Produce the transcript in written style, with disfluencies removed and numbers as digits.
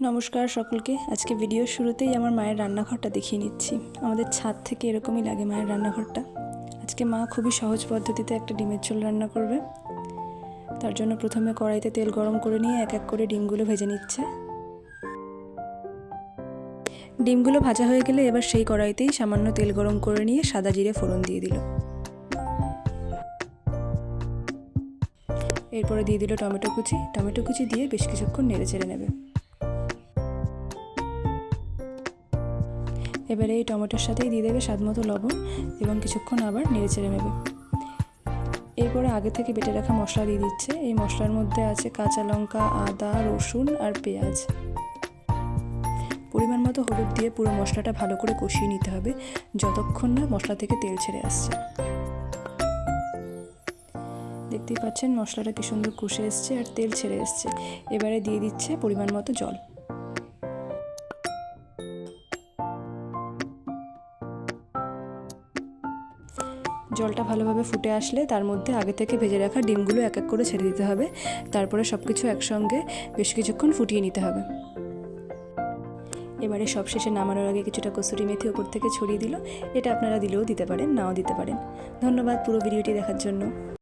নমস্কার সকলকে। আজকে ভিডিওর শুরুতেই আমার মায়ের রান্নাঘরটা দেখিয়ে নিচ্ছি। আমাদের ছাদ থেকে এরকমই লাগে মায়ের রান্নাঘরটা। আজকে মা খুবই সহজ পদ্ধতিতে একটা ডিমের ঝোল রান্না করবে। তার জন্য প্রথমে কড়াইতে তেল গরম করে নিয়ে এক এক করে ডিমগুলো ভেজে নিচ্ছে। ডিমগুলো ভাজা হয়ে গেলে এবার সেই কড়াইতেই সামান্য তেল গরম করে নিয়ে সাদা জিরে ফোড়ন দিয়ে দিল। এরপরে দিয়ে দিল টমেটো কুচি দিয়ে বেশ কিছুক্ষণ নেড়ে চেড়ে নেবে। এবারে এই টমেটোর সাথেই দিয়ে দেবে স্বাদমতো লবণ এবং কিছুক্ষণ আবার নেড়ে চেড়ে নেবে। এরপরে আগে থেকে বেটে রাখা মশলা দিয়ে দিচ্ছে। এই মশলার মধ্যে আছে কাঁচা লঙ্কা, আদা, রসুন আর পেঁয়াজ। পরিমাণ মতো হলুদ দিয়ে পুরো মশলাটা ভালো করে কষিয়ে নিতে হবে যতক্ষণ না মশলা থেকে তেল ছেড়ে আসছে। দেখতেই পাচ্ছেন মশলাটা কি সুন্দর কষে এসছে আর তেল ছেড়ে এসছে। এবারে দিয়ে দিচ্ছে পরিমাণ মতো জল। জলটা ভালোভাবে ফুটে আসলে তার মধ্যে আগে থেকে ভেজে রাখা ডিমগুলো এক এক করে ছেড়ে দিতে হবে। তারপরে সব কিছু একসঙ্গে বেশ কিছুক্ষণ ফুটিয়ে নিতে হবে। এবারে সবশেষে নামানোর আগে কিছুটা কসুরি মেথি ওপর থেকে ছড়িয়ে দিল। এটা আপনারা দিলেও দিতে পারেন, নাও দিতে পারেন। ধন্যবাদ পুরো ভিডিওটি দেখার জন্য।